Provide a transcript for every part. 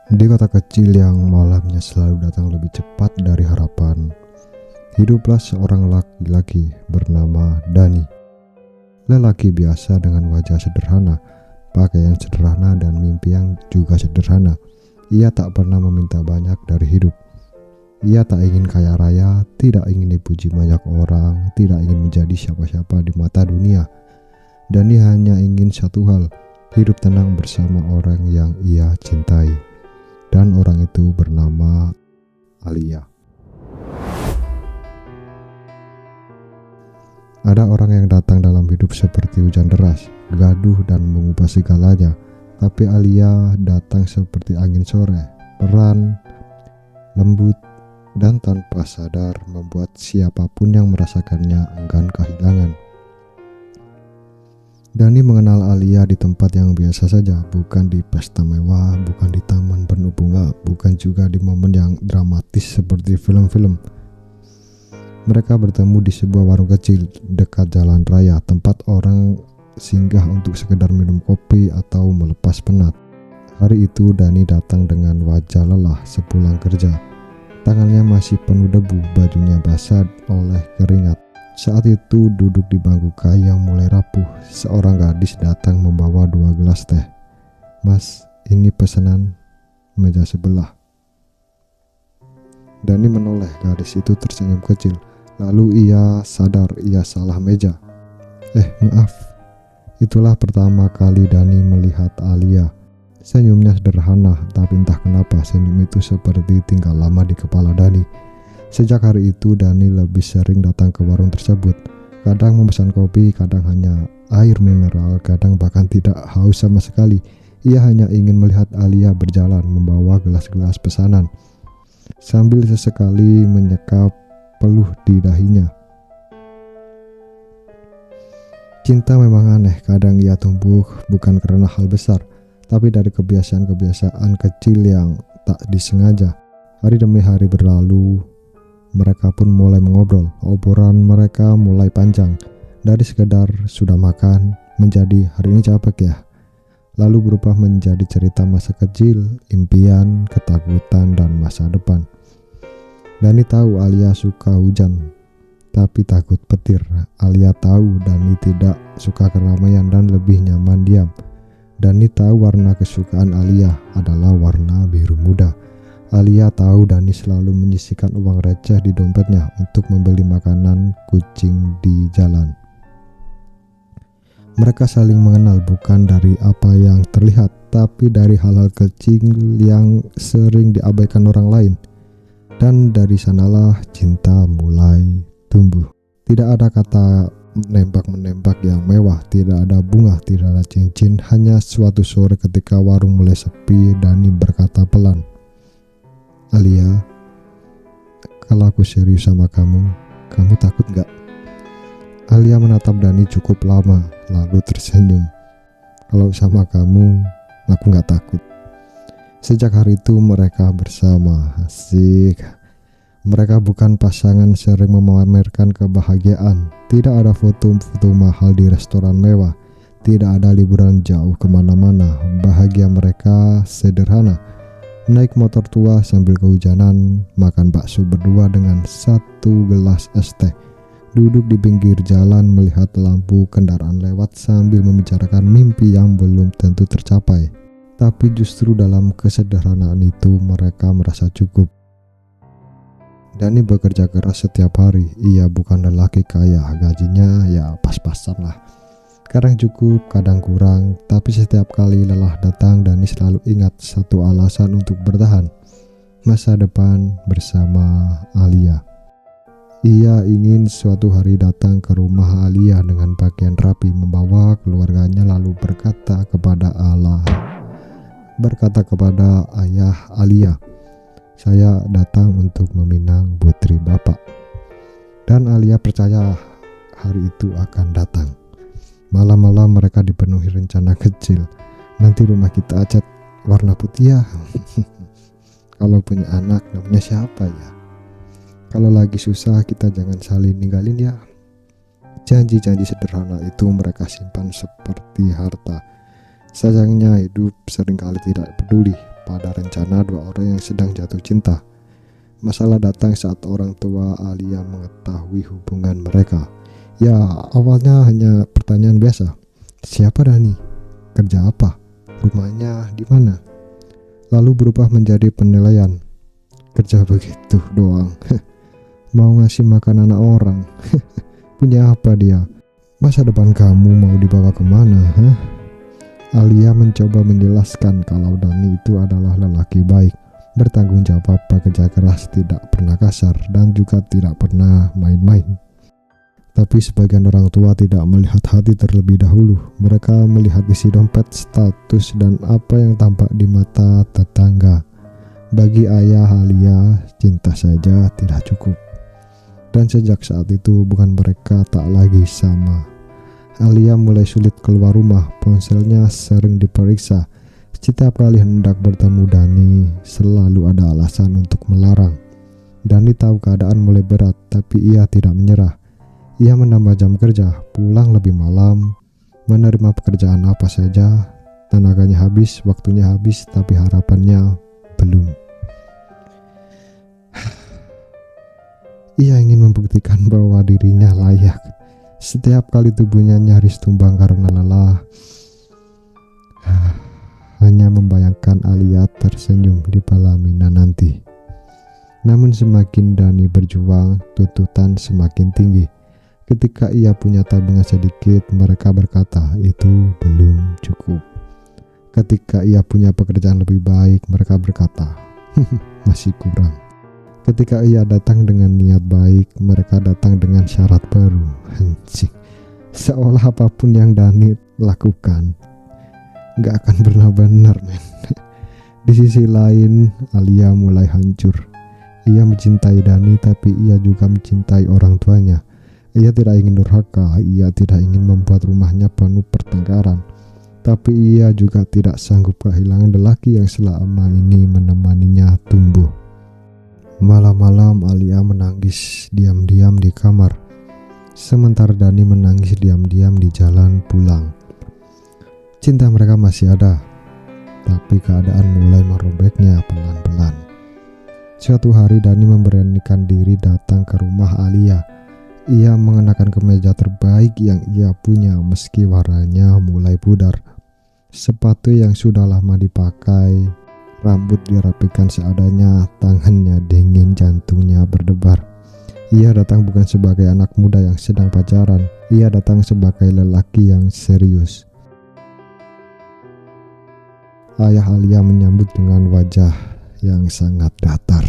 Di kota kecil yang malamnya selalu datang lebih cepat dari harapan, hiduplah seorang laki-laki bernama Dani. Lelaki biasa dengan wajah sederhana, pakaian sederhana, dan mimpi yang juga sederhana. Ia tak pernah meminta banyak dari hidup. Ia tak ingin kaya raya, tidak ingin dipuji banyak orang, tidak ingin menjadi siapa-siapa di mata dunia. Dani hanya ingin satu hal, hidup tenang bersama orang yang ia cintai. Dan orang itu bernama Alia. Ada orang yang datang dalam hidup seperti hujan deras, gaduh dan mengubah segalanya. Tapi Alia datang seperti angin sore, peran, lembut, dan tanpa sadar membuat siapapun yang merasakannya enggan kehilangan. Dani mengenal Alia di tempat yang biasa saja, bukan di pesta mewah, bukan di taman penuh bunga, bukan juga di momen yang dramatis seperti film-film. Mereka bertemu di sebuah warung kecil dekat jalan raya, tempat orang singgah untuk sekedar minum kopi atau melepas penat. Hari itu Dani datang dengan wajah lelah sepulang kerja. Tangannya masih penuh debu, bajunya basah oleh keringat. Saat itu duduk di bangku kayu yang mulai rapuh, seorang gadis datang membawa 2 gelas teh. "Mas, ini pesanan meja sebelah." Dani menoleh, gadis itu tersenyum kecil. Lalu ia sadar ia salah meja. Maaf. Itulah pertama kali Dani melihat Alia. Senyumnya sederhana, tapi entah kenapa senyum itu seperti tinggal lama di kepala Dani. Sejak hari itu Dani lebih sering datang ke warung tersebut. Kadang memesan kopi, kadang hanya air mineral, kadang bahkan tidak haus sama sekali. Ia hanya ingin melihat Alia berjalan membawa gelas-gelas pesanan, sambil sesekali menyekap peluh di dahinya. Cinta memang aneh, kadang ia tumbuh bukan karena hal besar, tapi dari kebiasaan-kebiasaan kecil yang tak disengaja. Hari demi hari berlalu, mereka pun mulai mengobrol. Obrolan mereka mulai panjang, dari sekedar sudah makan menjadi hari ini capek ya, lalu berubah menjadi cerita masa kecil, impian, ketakutan, dan masa depan. Dani tahu Alia suka hujan, tapi takut petir. Alia tahu Dani tidak suka keramaian dan lebih nyaman diam. Dani tahu warna kesukaan Alia adalah warna biru muda. Alia tahu Dani selalu menyisihkan uang receh di dompetnya untuk membeli makanan kucing di jalan. Mereka saling mengenal bukan dari apa yang terlihat, tapi dari hal-hal kecil yang sering diabaikan orang lain. Dan dari sanalah cinta mulai tumbuh. Tidak ada kata menembak-menembak yang mewah, tidak ada bunga, tidak ada cincin. Hanya suatu sore ketika warung mulai sepi, Dani berkata pelan, "Alia, kalau aku serius sama kamu takut gak?" Alia menatap Dani cukup lama, lalu tersenyum. "Kalau sama kamu, aku gak takut." Sejak hari itu mereka bersama, asik. Mereka bukan pasangan sering memamerkan kebahagiaan. Tidak ada foto-foto mahal di restoran mewah. Tidak ada liburan jauh kemana-mana. Bahagia mereka sederhana. Naik motor tua sambil kehujanan, makan bakso berdua dengan 1 gelas es teh, duduk di pinggir jalan melihat lampu kendaraan lewat sambil membicarakan mimpi yang belum tentu tercapai. Tapi justru dalam kesederhanaan itu mereka merasa cukup. Dani bekerja keras setiap hari. Ia bukan lelaki kaya, gajinya ya pas-pasan lah. Kadang cukup, kadang kurang, tapi setiap kali lelah datang, Dani selalu ingat satu alasan untuk bertahan: masa depan bersama Alia. Ia ingin suatu hari datang ke rumah Alia dengan pakaian rapi, membawa keluarganya, lalu berkata kepada ayah Alia, "Saya datang untuk meminang putri Bapak." Dan Alia percaya hari itu akan datang. Malam-malam mereka dipenuhi rencana kecil. Nanti rumah kita cat warna putih ya. Kalau punya anak namanya siapa ya? Kalau lagi susah kita jangan saling ninggalin ya. Janji-janji sederhana itu mereka simpan seperti harta. Sayangnya hidup seringkali tidak peduli pada rencana dua orang yang sedang jatuh cinta. Masalah datang saat orang tua Alia mengetahui hubungan mereka. Ya, awalnya hanya pertanyaan biasa. Siapa Dani? Kerja apa? Rumahnya di mana? Lalu berubah menjadi penilaian. Kerja begitu doang. Mau ngasih makan anak orang. Punya apa dia? Masa depan kamu mau dibawa kemana? Alia mencoba menjelaskan kalau Dani itu adalah lelaki baik, bertanggung jawab, bekerja keras, tidak pernah kasar, dan juga tidak pernah main-main. Tapi sebagian orang tua tidak melihat hati terlebih dahulu. Mereka melihat isi dompet, status, dan apa yang tampak di mata tetangga. Bagi ayah Alia, cinta saja tidak cukup. Dan sejak saat itu hubungan mereka tak lagi sama. Alia mulai sulit keluar rumah, ponselnya sering diperiksa. Setiap kali hendak bertemu Dani, selalu ada alasan untuk melarang. Dani tahu keadaan mulai berat, tapi ia tidak menyerah. Ia menambah jam kerja, pulang lebih malam, menerima pekerjaan apa saja. Tenaganya habis, waktunya habis, tapi harapannya belum. Ia ingin membuktikan bahwa dirinya layak. Setiap kali tubuhnya nyaris tumbang karena lelah. Hanya membayangkan Alia tersenyum di pelaminan nanti. Namun semakin Dani berjuang, tuntutan semakin tinggi. Ketika ia punya tabungan sedikit, mereka berkata itu belum cukup. Ketika ia punya pekerjaan lebih baik, mereka berkata masih kurang. Ketika ia datang dengan niat baik, mereka datang dengan syarat baru. Seolah apapun yang Dani lakukan gak akan pernah benar, men. Di sisi lain, Alia mulai hancur. Ia mencintai Dani, tapi ia juga mencintai orang tuanya. Ia tidak ingin durhaka, ia tidak ingin membuat rumahnya penuh pertengkaran. Tapi ia juga tidak sanggup kehilangan lelaki yang selama ini menemaninya tumbuh. Malam-malam Alia menangis diam-diam di kamar, sementara Dani menangis diam-diam di jalan pulang. Cinta mereka masih ada, tapi keadaan mulai merobeknya pelan-pelan. Suatu hari Dani memberanikan diri datang ke rumah Alia. Ia mengenakan kemeja terbaik yang ia punya meski warnanya mulai pudar. Sepatu yang sudah lama dipakai, rambut dirapikan seadanya, tangannya dingin, jantungnya berdebar. Ia datang bukan sebagai anak muda yang sedang pacaran, ia datang sebagai lelaki yang serius. Ayah Alia menyambut dengan wajah yang sangat datar.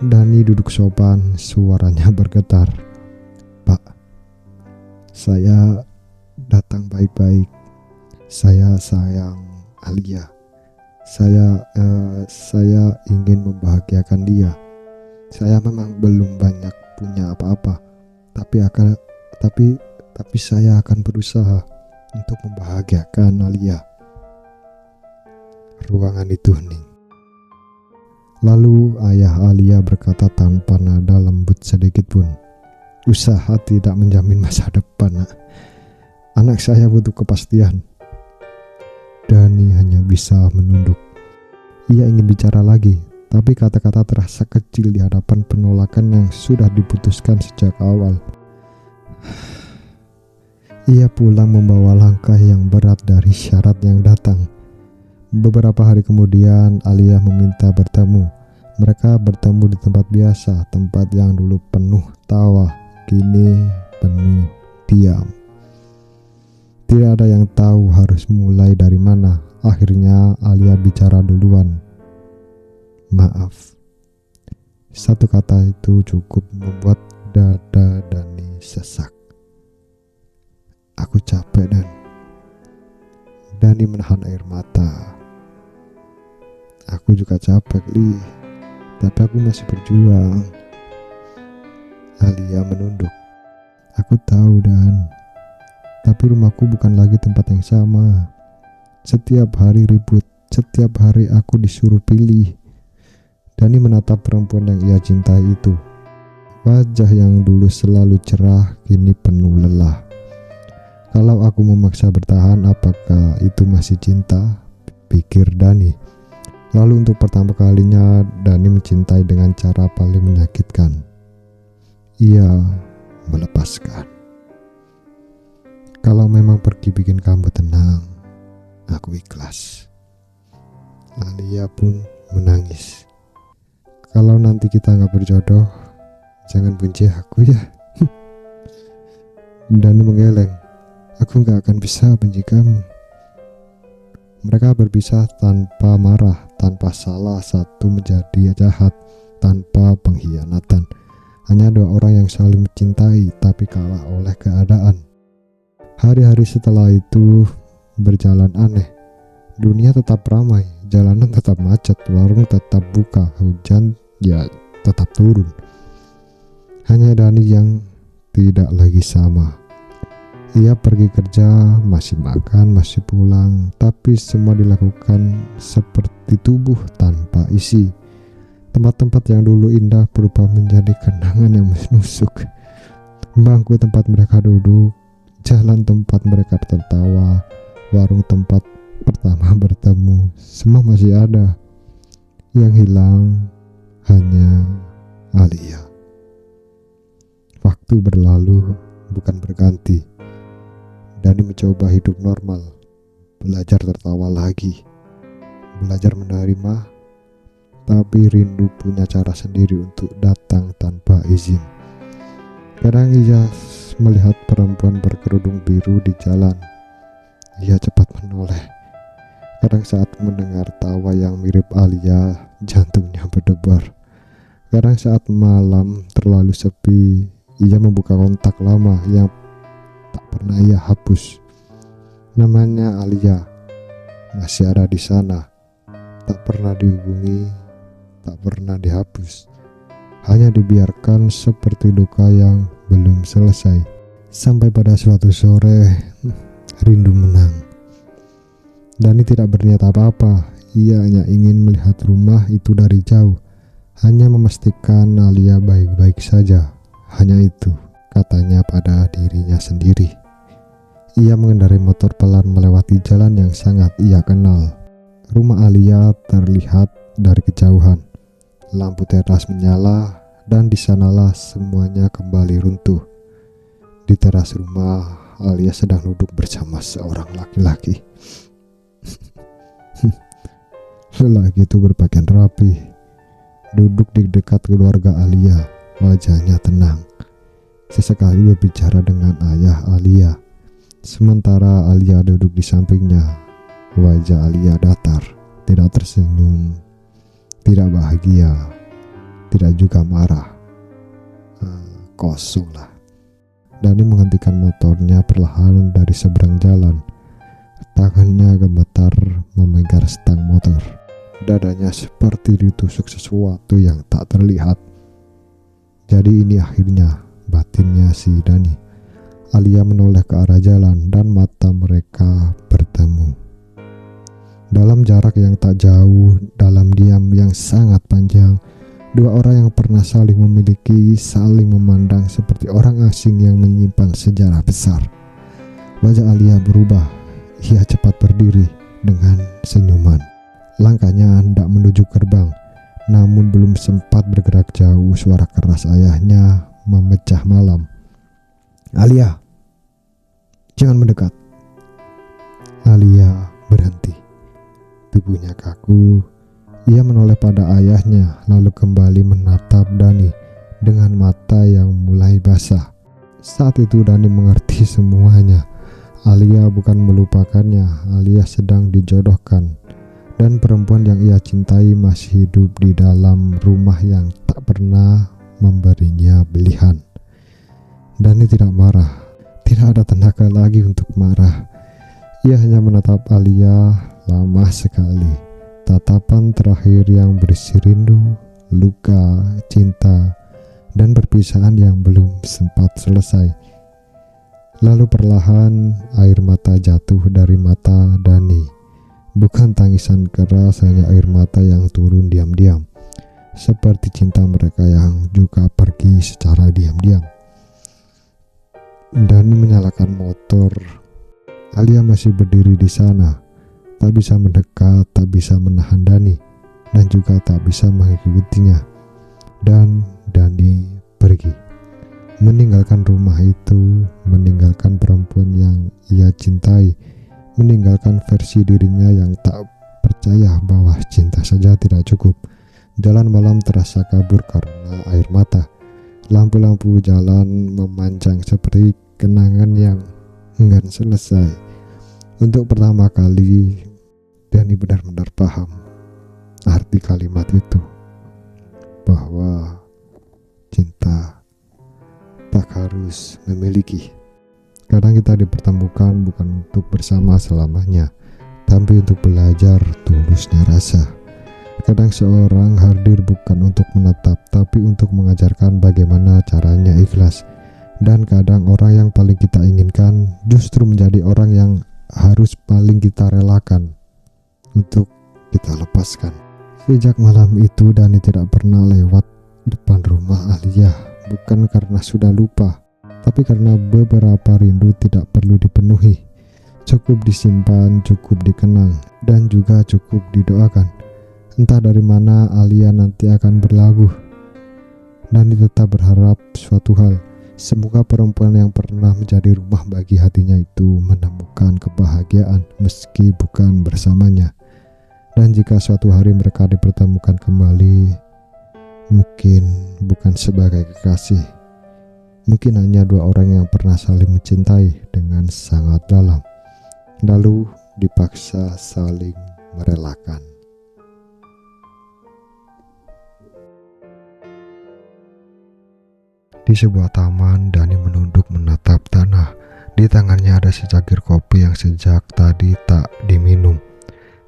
Dani duduk sopan, suaranya bergetar. Pak, saya datang baik-baik. Saya sayang Alia. Saya ingin membahagiakan dia. Saya memang belum banyak punya apa-apa, tapi saya akan berusaha untuk membahagiakan Alia. Ruangan itu hening. Lalu ayah Alia berkata tanpa nada lembut sedikit pun, usaha tidak menjamin masa depan, nak. Anak saya butuh kepastian. Dani hanya bisa menunduk. Ia ingin bicara lagi, tapi kata-kata terasa kecil di hadapan penolakan yang sudah diputuskan sejak awal. Ia pulang membawa langkah yang berat dari syarat yang datang. Beberapa hari kemudian Alia meminta bertemu. Mereka bertemu di tempat biasa, tempat yang dulu penuh tawa, kini penuh diam. Tidak ada yang tahu harus mulai dari mana. Akhirnya Alia bicara duluan. Maaf. Satu kata itu cukup membuat dada Dani sesak. Aku capek, Dan. Dani menahan air mata. Aku juga capek, Li. Tapi aku masih berjuang. Alia menunduk. Aku tahu, Dan. Tapi rumahku bukan lagi tempat yang sama. Setiap hari ribut, setiap hari aku disuruh pilih. Dani menatap perempuan yang ia cintai itu. Wajah yang dulu selalu cerah kini penuh lelah. Kalau aku memaksa bertahan, apakah itu masih cinta? Pikir Dani. Lalu untuk pertama kalinya Dani mencintai dengan cara paling menyakitkan. Ia melepaskan. Kalau memang pergi bikin kamu tenang, aku ikhlas. Alia pun menangis. Kalau nanti kita gak berjodoh, jangan benci aku ya. Dani menggeleng. Aku gak akan bisa benci kamu. Mereka berpisah tanpa marah, tanpa salah satu menjadi jahat, tanpa pengkhianatan. Hanya dua orang yang saling mencintai tapi kalah oleh keadaan. Hari-hari setelah itu berjalan aneh. Dunia tetap ramai, jalanan tetap macet, warung tetap buka, hujan ya tetap turun. Hanya Dani yang tidak lagi sama. Ia pergi kerja, masih makan, masih pulang, tapi semua dilakukan seperti tubuh tanpa isi. Tempat-tempat yang dulu indah berubah menjadi kenangan yang menusuk. Bangku tempat mereka duduk, jalan tempat mereka tertawa, warung tempat pertama bertemu, semua masih ada. Yang hilang hanya Alia. Waktu berlalu bukan berganti. Dani mencoba hidup normal, belajar tertawa lagi, belajar menerima, tapi rindu punya cara sendiri untuk datang tanpa izin. Kadang ia melihat perempuan berkerudung biru di jalan, ia cepat menoleh. Kadang saat mendengar tawa yang mirip Alia, jantungnya berdebar. Kadang saat malam terlalu sepi, ia membuka kontak lama yang tak pernah ia hapus. Namanya Alia, masih ada di sana, tak pernah dihubungi, tak pernah dihapus, hanya dibiarkan seperti luka yang belum selesai. Sampai pada suatu sore, rindu menang. Dani tidak berniat apa-apa, ia hanya ingin melihat rumah itu dari jauh, hanya memastikan Alia baik-baik saja. Hanya itu katanya pada dirinya sendiri. Ia mengendarai motor pelan melewati jalan yang sangat ia kenal. Rumah Alia terlihat dari kejauhan. Lampu teras menyala dan di sanalah semuanya kembali runtuh. Di teras rumah, Alia sedang duduk bersama seorang laki-laki. Lelaki itu berpakaian rapi, duduk di dekat keluarga Alia, wajahnya tenang. Sesekali berbicara dengan ayah Alia, sementara Alia duduk di sampingnya. Wajah Alia datar, tidak tersenyum, tidak bahagia, tidak juga marah. Kosong lah. Dani menghentikan motornya perlahan dari seberang jalan. Tangannya gemetar memegang stang motor. Dadanya seperti ditusuk sesuatu yang tak terlihat. Jadi ini akhirnya, batinnya si Dani. Alia menoleh ke arah jalan dan mata mereka bertemu. Dalam jarak yang tak jauh, dalam diam yang sangat panjang, dua orang yang pernah saling memiliki, saling memandang seperti orang asing yang menyimpan sejarah besar. Wajah Alia berubah. Ia cepat berdiri dengan senyuman. Langkahnya hendak menuju gerbang, namun belum sempat bergerak jauh, suara keras ayahnya memecah malam. Alia, jangan mendekat. Alia berhenti. Tubuhnya kaku. Ia menoleh pada ayahnya, lalu kembali menatap Dani dengan mata yang mulai basah. Saat itu Dani mengerti semuanya. Alia bukan melupakannya, Alia sedang dijodohkan. Dan perempuan yang ia cintai masih hidup di dalam rumah yang tak pernah memberinya pilihan. Dani tidak marah, tidak ada tenaga lagi untuk marah. Ia hanya menatap Alia lama sekali. Tatapan terakhir yang berisi rindu, luka, cinta, dan perpisahan yang belum sempat selesai. Lalu perlahan air mata jatuh dari mata Dani. Bukan tangisan keras, hanya air mata yang turun diam-diam, seperti cinta mereka yang juga pergi secara diam-diam. Dani menyalakan motor, Alia masih berdiri di sana, tak bisa mendekat, tak bisa menahan Dani, dan juga tak bisa mengikutinya. Dan Dani pergi, meninggalkan rumah itu, meninggalkan perempuan yang ia cintai, meninggalkan versi dirinya yang tak percaya bahwa cinta saja tidak cukup. Jalan malam terasa kabur karena air mata. Lampu-lampu jalan memanjang seperti kenangan yang enggan selesai. Untuk pertama kali, Dani benar-benar paham arti kalimat itu, bahwa cinta tak harus memiliki. Kadang kita dipertemukan bukan untuk bersama selamanya, tapi untuk belajar tulusnya rasa. Kadang seorang hadir bukan untuk menetap, tapi untuk mengajarkan bagaimana caranya ikhlas. Dan kadang orang yang paling kita inginkan justru menjadi orang yang harus paling kita relakan untuk kita lepaskan. Sejak malam itu Dani tidak pernah lewat depan rumah Alia, bukan karena sudah lupa, tapi karena beberapa rindu tidak perlu dipenuhi. Cukup disimpan, cukup dikenang, dan juga cukup didoakan. Entah dari mana Alia nanti akan berlabuh. Dani tetap berharap suatu hal, semoga perempuan yang pernah menjadi rumah bagi hatinya itu menemukan kebahagiaan meski bukan bersamanya. Dan jika suatu hari mereka dipertemukan kembali, mungkin bukan sebagai kekasih, mungkin hanya dua orang yang pernah saling mencintai dengan sangat dalam, lalu dipaksa saling merelakan. Di sebuah taman, Dani menunduk menatap tanah. Di tangannya ada secangkir kopi yang sejak tadi tak diminum.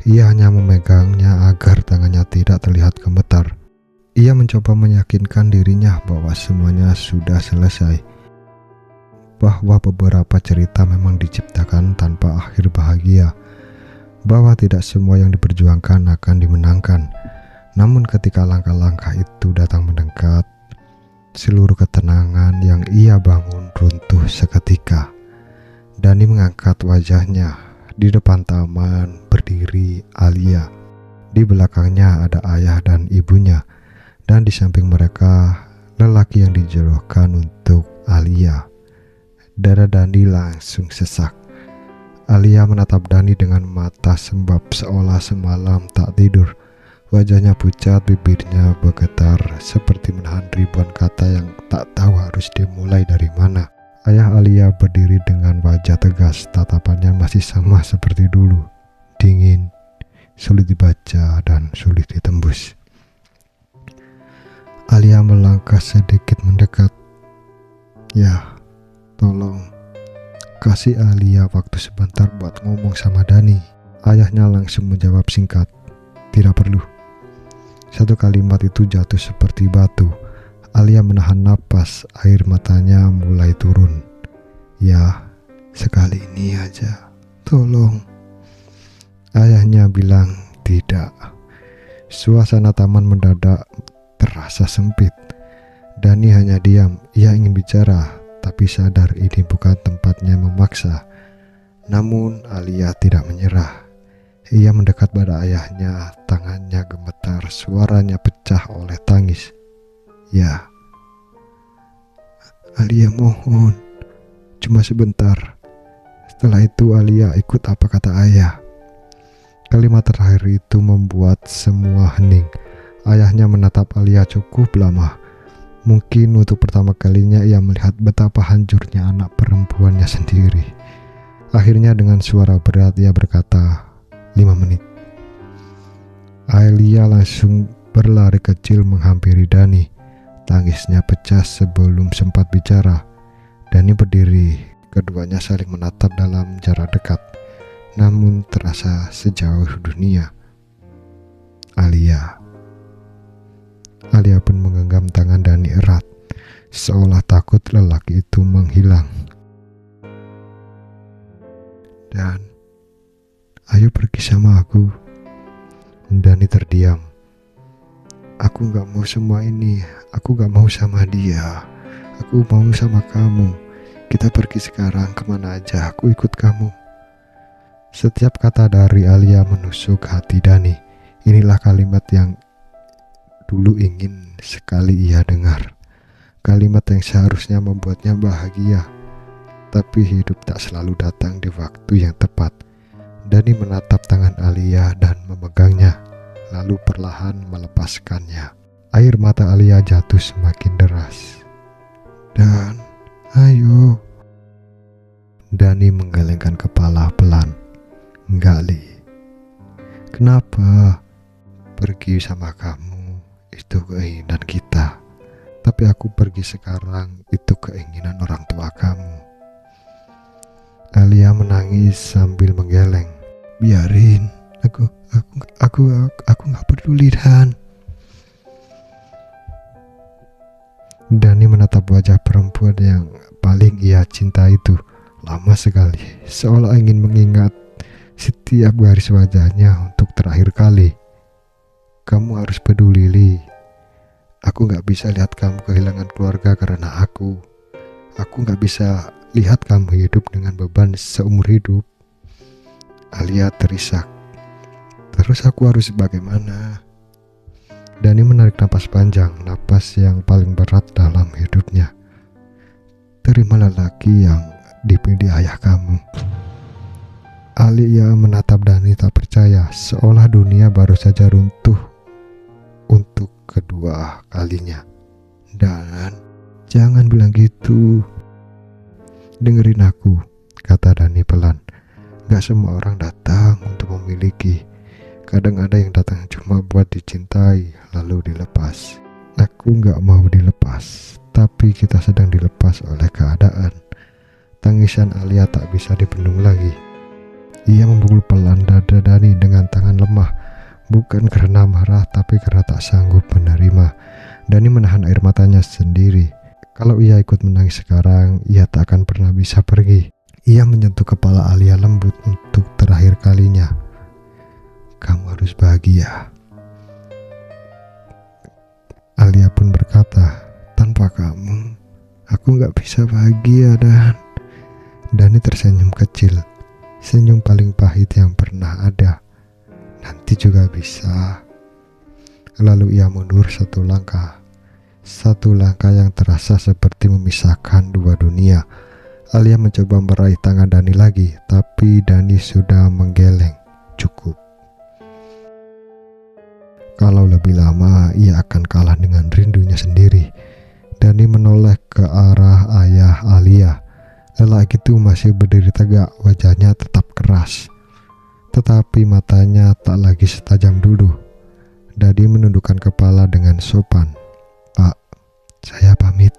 Ia hanya memegangnya agar tangannya tidak terlihat gemetar. Ia mencoba meyakinkan dirinya bahwa semuanya sudah selesai, bahwa beberapa cerita memang diciptakan tanpa akhir bahagia, bahwa tidak semua yang diperjuangkan akan dimenangkan. Namun ketika langkah-langkah itu datang mendekat, seluruh ketenangan yang ia bangun runtuh seketika. Dani mengangkat wajahnya. Di depan taman berdiri Alia. Di belakangnya ada ayah dan ibunya. Dan di samping mereka lelaki yang dijodohkan untuk Alia. Dada Dani langsung sesak. Alia menatap Dani dengan mata sembab seolah semalam tak tidur. Wajahnya pucat, bibirnya bergetar seperti menahan ribuan kata yang tak tahu harus dimulai dari mana. Ayah Alia berdiri dengan wajah tegas, tatapannya masih sama seperti dulu, dingin, sulit dibaca dan sulit ditembus. Alia melangkah sedikit mendekat. Ya, tolong kasih Alia waktu sebentar buat ngomong sama Dani. Ayahnya langsung menjawab singkat, tidak perlu. Satu kalimat itu jatuh seperti batu. Alia menahan napas, air matanya mulai turun. Ya, sekali ini aja, tolong. Ayahnya bilang tidak. Suasana taman mendadak terasa sempit. Dani hanya diam. Ia ingin bicara, tapi sadar ini bukan tempatnya memaksa. Namun Alia tidak menyerah. Ia mendekat pada ayahnya, tangannya gemetar, suaranya pecah oleh tangis. Ya, Alia mohon, cuma sebentar. Setelah itu Alia ikut apa kata ayah. Kalimat terakhir itu membuat semua hening. Ayahnya menatap Alia cukup lama. Mungkin untuk pertama kalinya ia melihat betapa hancurnya anak perempuannya sendiri. Akhirnya dengan suara berat ia berkata, 5 menit. Alia langsung berlari kecil menghampiri Dani. Tangisnya pecah sebelum sempat bicara. Dani berdiri, keduanya saling menatap dalam jarak dekat, namun terasa sejauh dunia. Alia pun menggenggam tangan Dani erat, seolah takut lelaki itu menghilang. Dan ayo pergi sama aku. Dani terdiam. Aku gak mau semua ini. Aku gak mau sama dia. Aku mau sama kamu. Kita pergi sekarang kemana aja. Aku ikut kamu. Setiap kata dari Alia menusuk hati Dani. Inilah kalimat yang dulu ingin sekali ia dengar. Kalimat yang seharusnya membuatnya bahagia. Tapi hidup tak selalu datang di waktu yang tepat. Dani menatap tangan Alia dan memegangnya, lalu perlahan melepaskannya. Air mata Alia jatuh semakin deras. Dan, ayo. Dani menggelengkan kepala pelan. Enggak, Li. Kenapa? Pergi sama kamu itu keinginan kita. Tapi aku pergi sekarang itu keinginan orang tua kamu. Alia menangis sambil menggeleng. Biarin, aku nggak peduli, Dan. Dani menatap wajah perempuan yang paling ia cinta itu lama sekali, seolah ingin mengingat setiap garis wajahnya untuk terakhir kali. Kamu harus peduli, Li. Aku gak bisa lihat kamu kehilangan keluarga karena aku. Aku gak bisa lihat kamu hidup dengan beban seumur hidup. Alia terisak. Terus aku harus bagaimana? Dani menarik napas panjang, napas yang paling berat dalam hidupnya. Terima lelaki yang dipilih ayah kamu. Alia menatap Dani tak percaya, seolah dunia baru saja runtuh untuk kedua kalinya. Dan jangan bilang gitu. Dengerin aku, kata Dani pelan. Gak semua orang datang untuk memiliki. Kadang ada yang datang cuma buat dicintai lalu dilepas. Aku gak mau dilepas, tapi kita sedang dilepas oleh keadaan. Tangisan Alia tak bisa dibendung lagi. Ia memukul pelan dada Dani dengan tangan lemah, bukan karena marah tapi karena tak sanggup menerima. Dani menahan air matanya sendiri. Kalau ia ikut menangis sekarang, ia tak akan pernah bisa pergi. Ia menyentuh kepala Alia lembut untuk terakhir kalinya. Kamu harus bahagia. Alia pun berkata, tanpa kamu, aku gak bisa bahagia, Dan. Dani tersenyum kecil. Senyum paling pahit yang pernah ada. Nanti juga bisa. Lalu ia mundur satu langkah. Satu langkah yang terasa seperti memisahkan dua dunia. Alia mencoba meraih tangan Dani lagi, tapi Dani sudah menggeleng. Cukup. Kalau lebih lama, ia akan kalah dengan rindunya sendiri. Dani menoleh ke arah ayah Alia. Lelaki itu masih berdiri tegak, wajahnya tetap keras. Tetapi matanya tak lagi setajam dulu. Dani menundukkan kepala dengan sopan. Pak, saya pamit.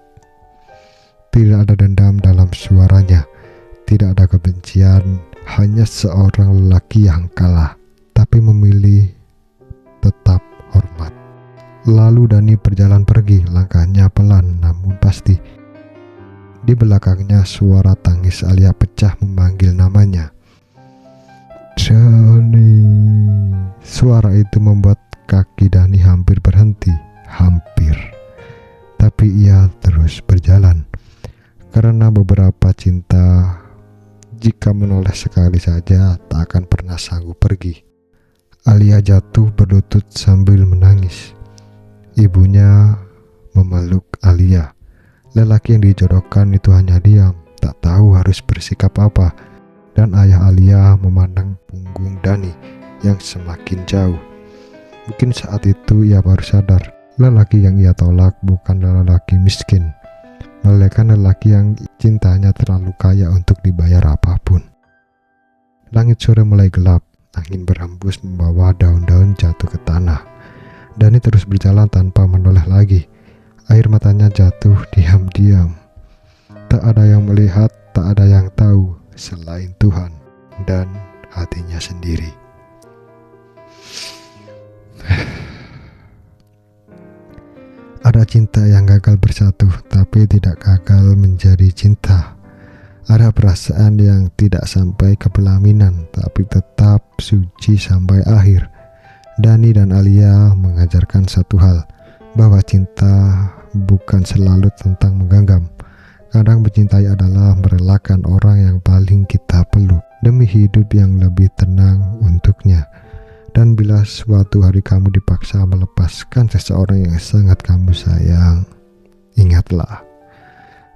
Tidak ada dendam dalam suaranya. Tidak ada kebencian, hanya seorang lelaki yang kalah, tapi memilih tetap hormat. Lalu Dani berjalan pergi, langkahnya pelan namun pasti. Di belakangnya suara tangis Alia pecah memanggil namanya. Dani. Suara itu membuat kaki Dani hampir berhenti. Hampir. Tapi ia terus berjalan. Karena beberapa cinta, jika menoleh sekali saja, tak akan pernah sanggup pergi. Alia jatuh berlutut sambil menangis. Ibunya memeluk Alia. Lelaki yang dijodohkan itu hanya diam, tak tahu harus bersikap apa. Dan ayah Alia memandang punggung Dani yang semakin jauh. Mungkin saat itu ia baru sadar, lelaki yang ia tolak bukanlah lelaki miskin, melainkan lelaki yang cintanya terlalu kaya untuk dibayar apapun. Langit sore mulai gelap, angin berhembus membawa daun-daun jatuh ke tanah. Dani terus berjalan tanpa menoleh lagi. Air matanya jatuh diam-diam. Tak ada yang melihat, tak ada yang tahu selain Tuhan dan hatinya sendiri. Ada cinta yang gagal bersatu, tapi tidak gagal menjadi cinta. Ada perasaan yang tidak sampai ke pelaminan, tapi tetap suci sampai akhir. Dani dan Alia mengajarkan satu hal, bahwa cinta bukan selalu tentang menggenggam. Kadang mencintai adalah merelakan orang yang paling kita peluk. demi hidup yang lebih tenang untuknya. Dan bila suatu hari kamu dipaksa melepaskan seseorang yang sangat kamu sayang, ingatlah,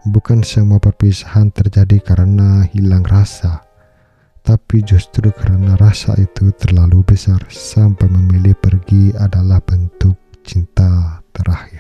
bukan semua perpisahan terjadi karena hilang rasa, tapi justru karena rasa itu terlalu besar sampai memilih pergi adalah bentuk cinta terakhir.